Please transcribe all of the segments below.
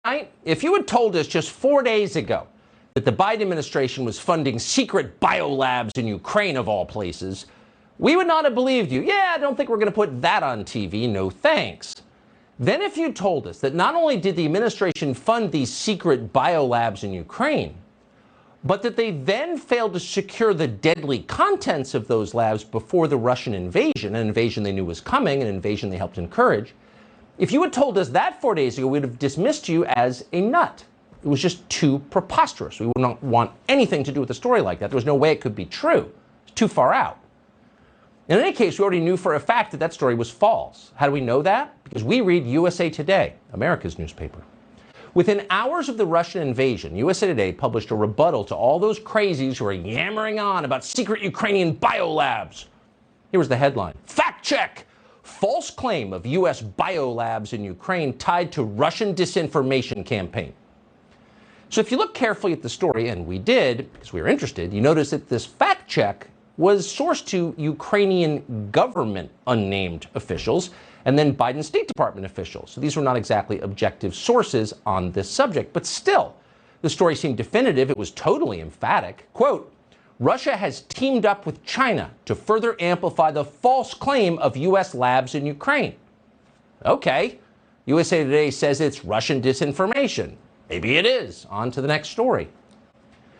right? If you had told us just 4 days ago that the Biden administration was funding secret biolabs in Ukraine, of all places, we would not have believed you. Yeah, I don't think we're going to put that on TV. No thanks. Then if you told us that not only did the administration fund these secret biolabs in Ukraine, but that they then failed to secure the deadly contents of those labs before the Russian invasion, an invasion they knew was coming, an invasion they helped encourage, if you had told us that 4 days ago, we'd have dismissed you as a nut. It was just too preposterous. We would not want anything to do with a story like that. There was no way it could be true. It's too far out. In any case, we already knew for a fact that that story was false. How do we know that? Because we read USA Today, America's newspaper. Within hours of the Russian invasion, USA Today published a rebuttal to all those crazies who are yammering on about secret Ukrainian biolabs. Here was the headline. Fact check! False claim of U.S. biolabs in Ukraine tied to Russian disinformation campaign. So if you look carefully at the story, and we did, because we were interested, you notice that this fact check was sourced to Ukrainian government unnamed officials and then Biden State Department officials. So these were not exactly objective sources on this subject, but still, the story seemed definitive. It was totally emphatic. Quote, Russia has teamed up with China to further amplify the false claim of U.S. labs in Ukraine. Okay, USA Today says it's Russian disinformation. Maybe it is. On to the next story.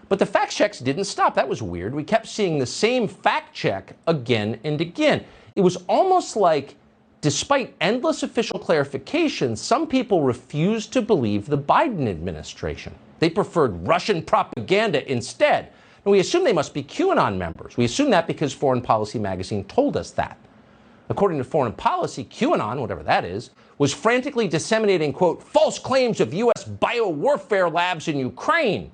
But the fact checks didn't stop. That was weird. We kept seeing the same fact check again and again. It was almost like, despite endless official clarifications, some people refused to believe the Biden administration. They preferred Russian propaganda instead. And we assume they must be QAnon members. We assume that because Foreign Policy magazine told us that. According to Foreign Policy, QAnon, whatever that is, was frantically disseminating, quote, false claims of U.S. biowarfare labs in Ukraine.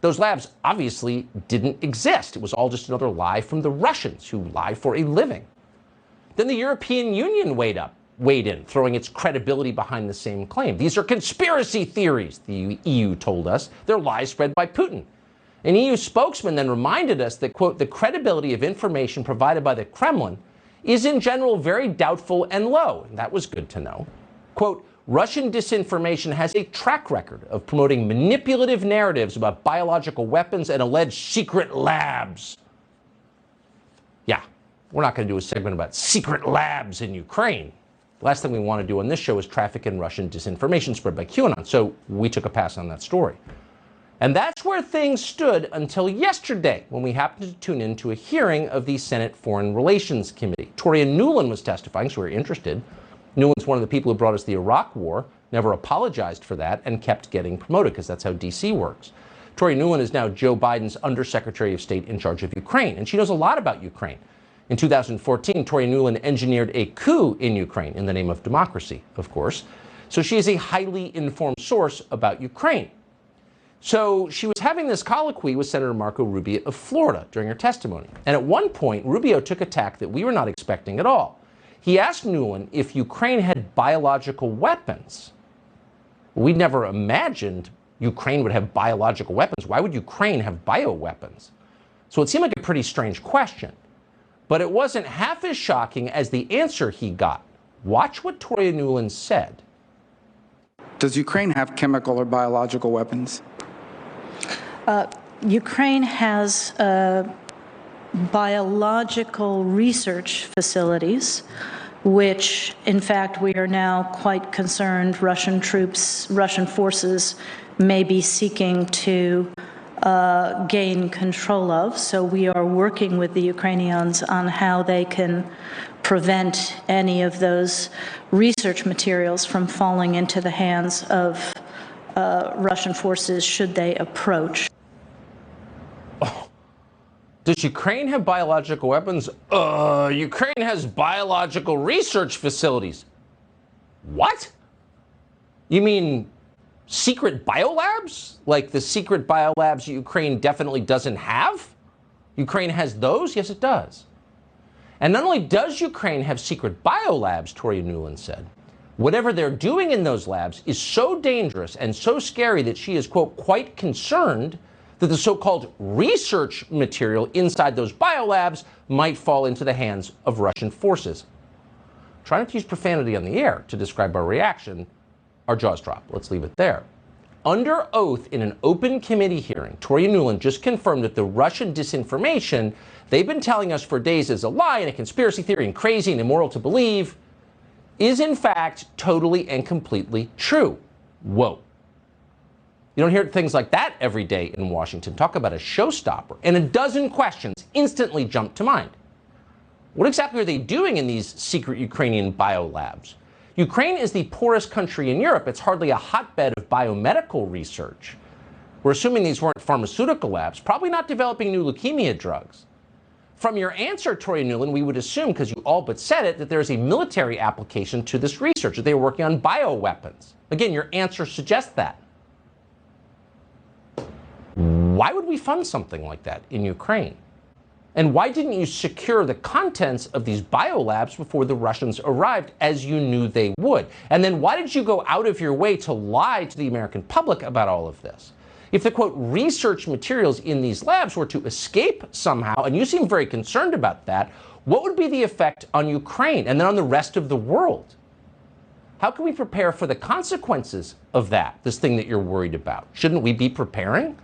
Those labs obviously didn't exist. It was all just another lie from the Russians, who lie for a living. Then the European Union weighed in, throwing its credibility behind the same claim. These are conspiracy theories, the EU told us. They're lies spread by Putin. An EU spokesman then reminded us that, quote, the credibility of information provided by the Kremlin is in general very doubtful and low. That was good to know. Quote, Russian disinformation has a track record of promoting manipulative narratives about biological weapons and alleged secret labs. Yeah, we're not going to do a segment about secret labs in Ukraine. The last thing we want to do on this show is traffic in Russian disinformation spread by QAnon, so we took a pass on that story. And that's where things stood until yesterday, when we happened to tune into a hearing of the Senate Foreign Relations Committee. Toria Nuland was testifying, so we were interested. Nuland's one of the people who brought us the Iraq War, never apologized for that, and kept getting promoted, because that's how D.C. works. Toria Nuland is now Joe Biden's Undersecretary of State in charge of Ukraine, and she knows a lot about Ukraine. In 2014, Toria Nuland engineered a coup in Ukraine, in the name of democracy, of course. So she is a highly informed source about Ukraine. So she was having this colloquy with Senator Marco Rubio of Florida during her testimony. And at one point, Rubio took a tack that we were not expecting at all. He asked Nuland if Ukraine had biological weapons. We'd never imagined Ukraine would have biological weapons. Why would Ukraine have bioweapons? So it seemed like a pretty strange question. But it wasn't half as shocking as the answer he got. Watch what Toria Nuland said. Does Ukraine have chemical or biological weapons? Ukraine has biological research facilities, which, in fact, we are now quite concerned Russian forces may be seeking to gain control of. So we are working with the Ukrainians on how they can prevent any of those research materials from falling into the hands of Russian forces should they approach. Does Ukraine have biological weapons? Ukraine has biological research facilities. What? You mean secret biolabs? Like the secret biolabs Ukraine definitely doesn't have? Ukraine has those? Yes, it does. And not only does Ukraine have secret biolabs, Toria Nuland said, whatever they're doing in those labs is so dangerous and so scary that she is, quote, quite concerned that the so-called research material inside those biolabs might fall into the hands of Russian forces. Try not to use profanity on the air to describe our reaction. our jaws drop. Let's leave it there. Under oath in an open committee hearing, Toria Nuland just confirmed that the Russian disinformation they've been telling us for days is a lie and a conspiracy theory and crazy and immoral to believe is in fact totally and completely true. Whoa. You don't hear things like that every day in Washington. Talk about a showstopper. And a dozen questions instantly jump to mind. What exactly are they doing in these secret Ukrainian biolabs? Ukraine is the poorest country in Europe. It's hardly a hotbed of biomedical research. We're assuming these weren't pharmaceutical labs, probably not developing new leukemia drugs. From your answer, Toria Nuland, we would assume, because you all but said it, that there is a military application to this research, that they were working on bioweapons. Again, your answer suggests that. Why would we fund something like that in Ukraine? And why didn't you secure the contents of these biolabs before the Russians arrived, as you knew they would? And then why did you go out of your way to lie to the American public about all of this? If the, quote, research materials in these labs were to escape somehow, and you seem very concerned about that, what would be the effect on Ukraine and then on the rest of the world? How can we prepare for the consequences of that, this thing that you're worried about? Shouldn't we be preparing?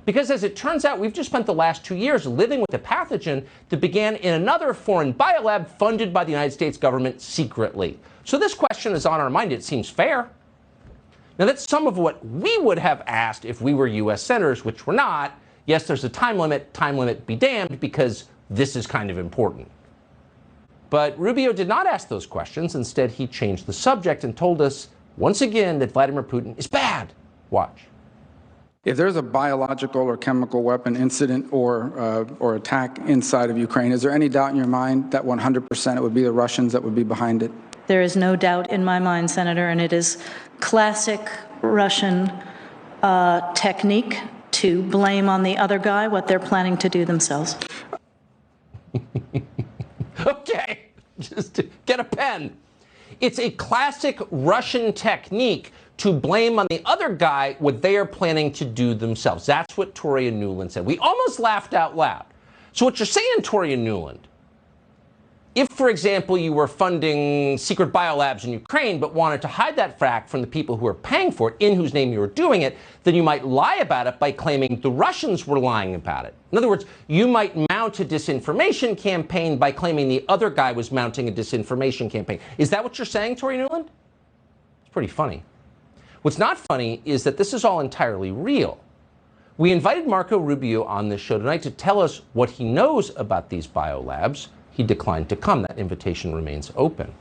Because as it turns out, we've just spent the last 2 years living with a pathogen that began in another foreign biolab funded by the United States government secretly. So this question is on our mind. It seems fair. Now, that's some of what we would have asked if we were U.S. senators, which we're not. Yes, there's a time limit be damned, because this is kind of important. But Rubio did not ask those questions. Instead, he changed the subject and told us once again that Vladimir Putin is bad. Watch. If there's a biological or chemical weapon incident or attack inside of Ukraine, is there any doubt in your mind that 100% it would be the Russians that would be behind it? There is no doubt in my mind, Senator, and it is classic Russian technique to blame on the other guy what they're planning to do themselves. Okay, just get a pen. It's a classic Russian technique to blame on the other guy what they are planning to do themselves. That's what Toria Nuland said. We almost laughed out loud. So what you're saying, Toria Nuland, if, for example, you were funding secret biolabs in Ukraine but wanted to hide that fact from the people who are paying for it, in whose name you were doing it, then you might lie about it by claiming the Russians were lying about it. In other words, you might mount a disinformation campaign by claiming the other guy was mounting a disinformation campaign. Is that what you're saying, Toria Nuland? It's pretty funny. What's not funny is that this is all entirely real. We invited Marco Rubio on this show tonight to tell us what he knows about these biolabs. He declined to come. That invitation remains open.